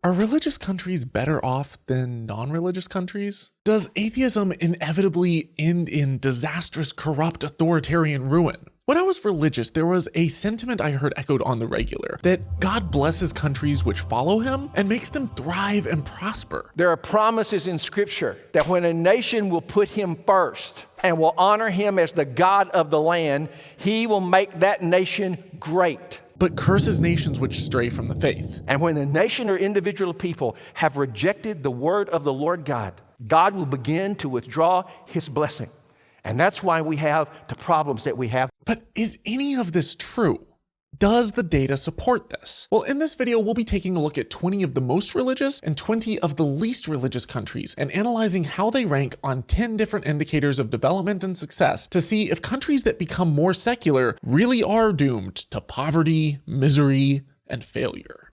Are religious countries better off than non-religious countries? Does atheism inevitably end in disastrous, corrupt, authoritarian ruin? When I was religious, there was a sentiment I heard echoed on the regular, that God blesses countries which follow him and makes them thrive and prosper. There are promises in Scripture that when a nation will put him first and will honor him as the God of the land, he will make that nation great. But curses nations which stray from the faith. And when a nation or individual people have rejected the word of the Lord God, God will begin to withdraw his blessing. And that's why we have the problems that we have. But is any of this true? Does the data support this? Well, in this video, we'll be taking a look at 20 of the most religious and 20 of the least religious countries and analyzing how they rank on 10 different indicators of development and success to see if countries that become more secular really are doomed to poverty, misery, and failure.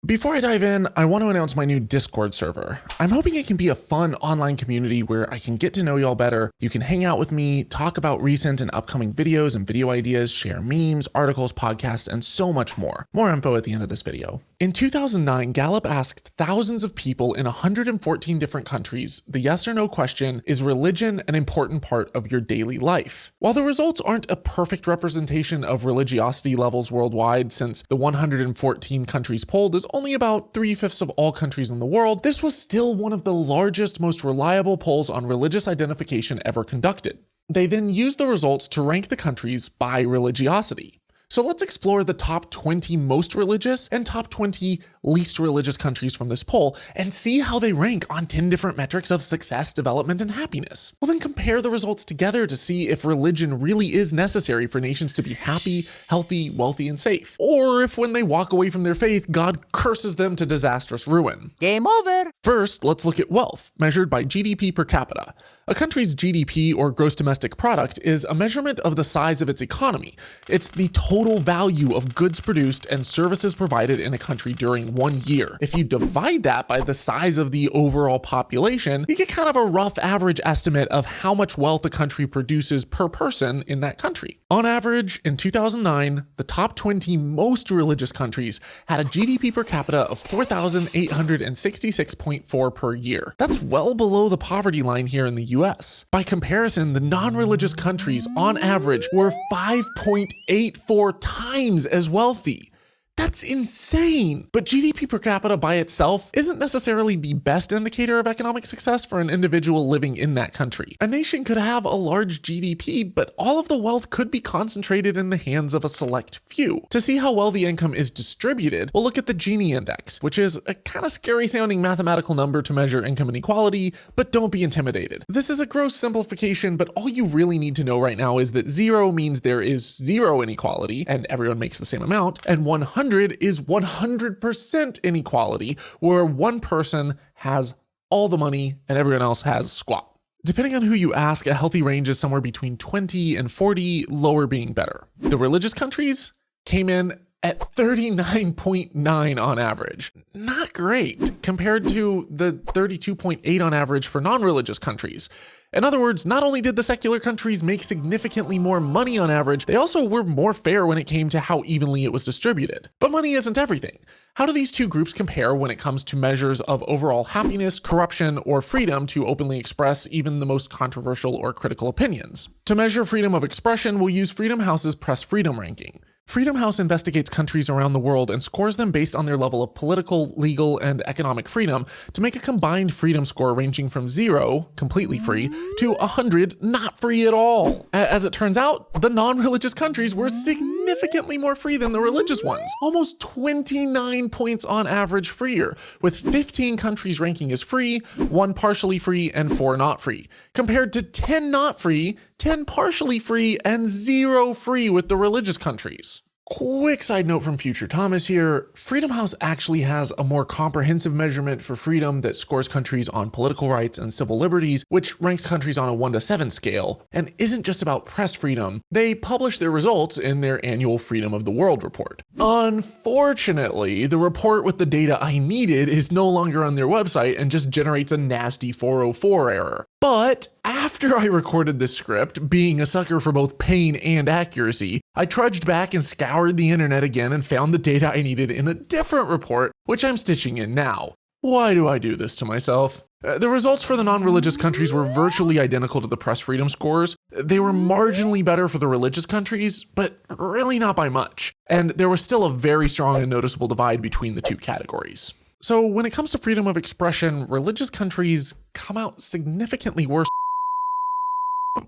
Before I dive in, I want to announce my new Discord server. I'm hoping it can be a fun online community where I can get to know y'all better. You can hang out with me, talk about recent and upcoming videos and video ideas, share memes, articles, podcasts, and so much more. More info at the end of this video. In 2009, Gallup asked thousands of people in 114 different countries the yes or no question, is religion an important part of your daily life? While the results aren't a perfect representation of religiosity levels worldwide, since the 114 countries polled is only about 3/5 of all countries in the world, this was still one of the largest, most reliable polls on religious identification ever conducted. They then used the results to rank the countries by religiosity. So let's explore the top 20 most religious and top 20 least religious countries from this poll and see how they rank on 10 different metrics of success, development, and happiness. We'll then compare the results together to see if religion really is necessary for nations to be happy, healthy, wealthy, and safe, or if when they walk away from their faith, God curses them to disastrous ruin. Game over. First, let's look at wealth, measured by GDP per capita. A country's GDP, or gross domestic product, is a measurement of the size of its economy. It's the total value of goods produced and services provided in a country during 1 year. If you divide that by the size of the overall population, you get kind of a rough average estimate of how much wealth a country produces per person in that country. On average, in 2009, the top 20 most religious countries had a GDP per capita of 4,866.4 per year. That's well below the poverty line here in the US. By comparison, the non-religious countries on average were 5.84 times as wealthy. That's insane. But GDP per capita by itself isn't necessarily the best indicator of economic success for an individual living in that country. A nation could have a large GDP, but all of the wealth could be concentrated in the hands of a select few. To see how well the income is distributed, we'll look at the Gini index, which is a kind of scary sounding mathematical number to measure income inequality, but don't be intimidated. This is a gross simplification, but all you really need to know right now is that 0 means there is zero inequality and everyone makes the same amount, and 100 is 100% inequality, where one person has all the money and everyone else has squat. Depending on who you ask, a healthy range is somewhere between 20 and 40, lower being better. The religious countries came in at 39.9 on average. Not great compared to the 32.8 on average for non-religious countries. In other words, not only did the secular countries make significantly more money on average, they also were more fair when it came to how evenly it was distributed. But money isn't everything. How do these two groups compare when it comes to measures of overall happiness, corruption, or freedom to openly express even the most controversial or critical opinions? To measure freedom of expression, we'll use Freedom House's Press Freedom Ranking. Freedom House investigates countries around the world and scores them based on their level of political, legal, and economic freedom to make a combined freedom score ranging from 0, completely free, to 100, not free at all. As it turns out, the non-religious countries were significantly more free than the religious ones, almost 29 points on average freer, with 15 countries ranking as free, 1 partially free, and 4 not free, compared to 10 not free, 10 partially free, and 0 free with the religious countries. Quick side note from Future Thomas here, Freedom House actually has a more comprehensive measurement for freedom that scores countries on political rights and civil liberties, which ranks countries on a 1 to 7 scale, and isn't just about press freedom. They publish their results in their annual Freedom of the World report. Unfortunately, the report with the data I needed is no longer on their website and just generates a nasty 404 error. But after I recorded this script, being a sucker for both pain and accuracy, I trudged back and scoured the internet again and found the data I needed in a different report, which I'm stitching in now. Why do I do this to myself? The results for the non-religious countries were virtually identical to the press freedom scores. They were marginally better for the religious countries, but really not by much. And there was still a very strong and noticeable divide between the two categories. So when it comes to freedom of expression, religious countries come out significantly worse.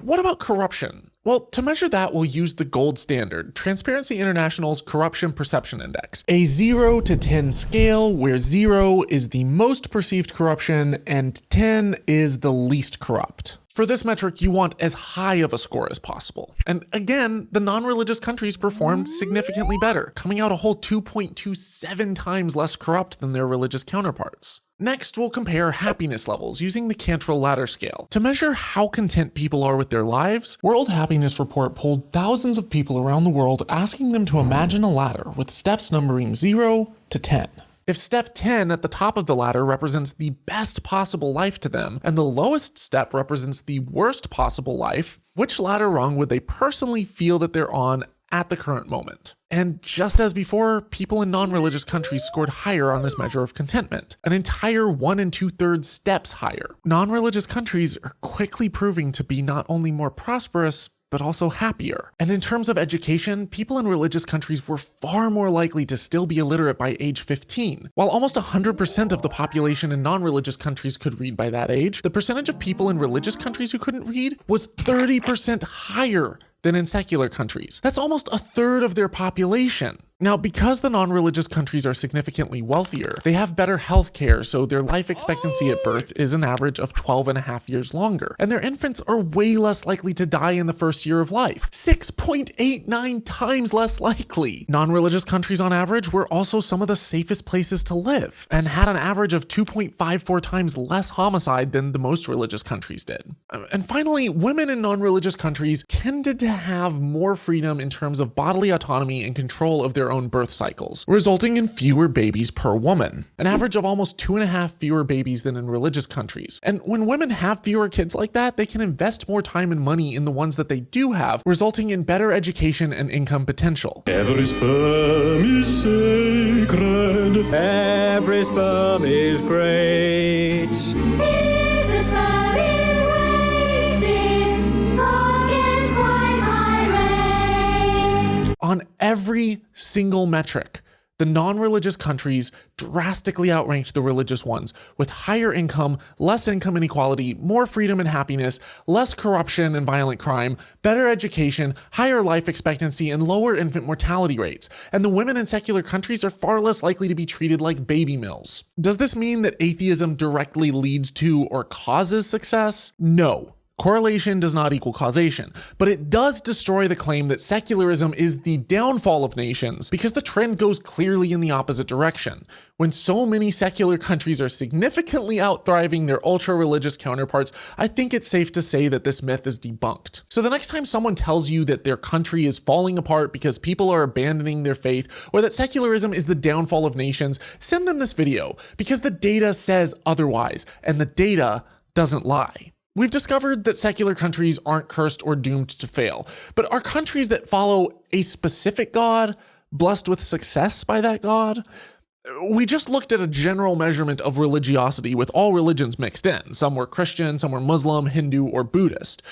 What about corruption? Well, to measure that, we'll use the gold standard, Transparency International's Corruption Perception Index, a 0 to 10 scale where 0 is the most perceived corruption and 10 is the least corrupt. For this metric, you want as high of a score as possible. And again, the non-religious countries performed significantly better, coming out a whole 2.27 times less corrupt than their religious counterparts. Next, we'll compare happiness levels using the Cantril ladder scale. To measure how content people are with their lives, World Happiness Report polled thousands of people around the world, asking them to imagine a ladder with steps numbering 0 to 10. If step 10 at the top of the ladder represents the best possible life to them, and the lowest step represents the worst possible life, which ladder rung would they personally feel that they're on at the current moment? And just as before, people in non-religious countries scored higher on this measure of contentment, an entire 1 2/3 steps higher. Non-religious countries are quickly proving to be not only more prosperous, but also happier. And in terms of education, people in religious countries were far more likely to still be illiterate by age 15. While almost 100% of the population in non-religious countries could read by that age, the percentage of people in religious countries who couldn't read was 30% higher than in secular countries. That's almost a third of their population. Now, because the non-religious countries are significantly wealthier, they have better health care, so their life expectancy at birth is an average of 12.5 years longer, and their infants are way less likely to die in the first year of life, 6.89 times less likely. Non-religious countries on average were also some of the safest places to live, and had an average of 2.54 times less homicide than the most religious countries did. And finally, women in non-religious countries tended to have more freedom in terms of bodily autonomy and control of their own birth cycles, resulting in fewer babies per woman, an average of almost 2.5 fewer babies than in religious countries. And when women have fewer kids like that, they can invest more time and money in the ones that they do have, resulting in better education and income potential. Every sperm is sacred. Every sperm is great. Every sperm is wasted. God is quite irate. On every single metric, the non-religious countries drastically outranked the religious ones, with higher income, less income inequality, more freedom and happiness, less corruption and violent crime, better education, higher life expectancy, and lower infant mortality rates. And the women in secular countries are far less likely to be treated like baby mills. Does this mean that atheism directly leads to or causes success? No. Correlation does not equal causation, but it does destroy the claim that secularism is the downfall of nations, because the trend goes clearly in the opposite direction. When so many secular countries are significantly outthriving their ultra-religious counterparts, I think it's safe to say that this myth is debunked. So the next time someone tells you that their country is falling apart because people are abandoning their faith, or that secularism is the downfall of nations, send them this video, because the data says otherwise, and the data doesn't lie. We've discovered that secular countries aren't cursed or doomed to fail, but are countries that follow a specific God blessed with success by that God? We just looked at a general measurement of religiosity with all religions mixed in. Some were Christian, some were Muslim, Hindu, or Buddhist.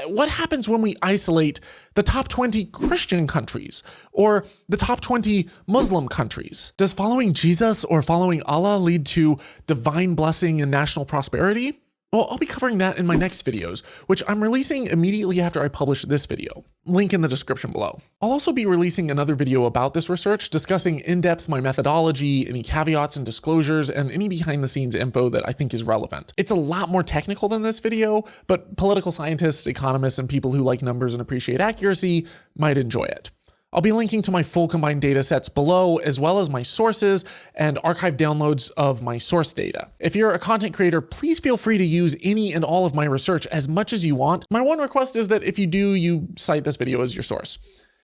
What happens when we isolate the top 20 Christian countries or the top 20 Muslim countries? Does following Jesus or following Allah lead to divine blessing and national prosperity? Well, I'll be covering that in my next videos, which I'm releasing immediately after I publish this video. Link in the description below. I'll also be releasing another video about this research, discussing in depth my methodology, any caveats and disclosures, and any behind the scenes info that I think is relevant. It's a lot more technical than this video, but political scientists, economists, and people who like numbers and appreciate accuracy might enjoy it. I'll be linking to my full combined data sets below, as well as my sources and archived downloads of my source data. If you're a content creator, please feel free to use any and all of my research as much as you want. My one request is that if you do, you cite this video as your source.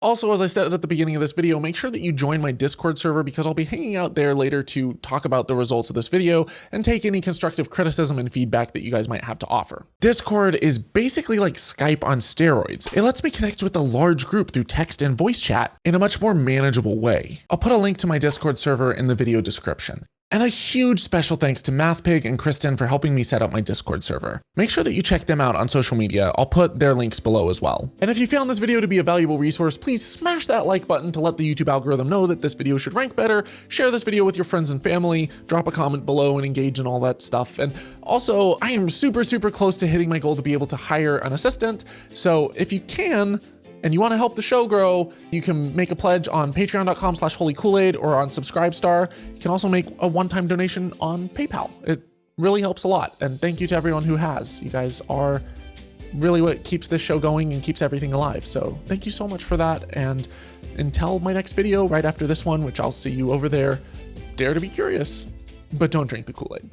Also, as I said at the beginning of this video, make sure that you join my Discord server because I'll be hanging out there later to talk about the results of this video and take any constructive criticism and feedback that you guys might have to offer. Discord is basically like Skype on steroids. It lets me connect with a large group through text and voice chat in a much more manageable way. I'll put a link to my Discord server in the video description. And a huge special thanks to MathPig and Kristen for helping me set up my Discord server. Make sure that you check them out on social media. I'll put their links below as well. And if you found this video to be a valuable resource, please smash that like button to let the YouTube algorithm know that this video should rank better. Share this video with your friends and family, drop a comment below and engage in all that stuff. And also, I am super close to hitting my goal to be able to hire an assistant. So if you can, and you want to help the show grow, you can make a pledge on patreon.com/holykoolaid or on Subscribestar. You can also make a one-time donation on PayPal. It really helps a lot. And thank you to everyone who has. You guys are really what keeps this show going and keeps everything alive. So thank you so much for that. And until my next video right after this one, which I'll see you over there, dare to be curious, but don't drink the Kool-Aid.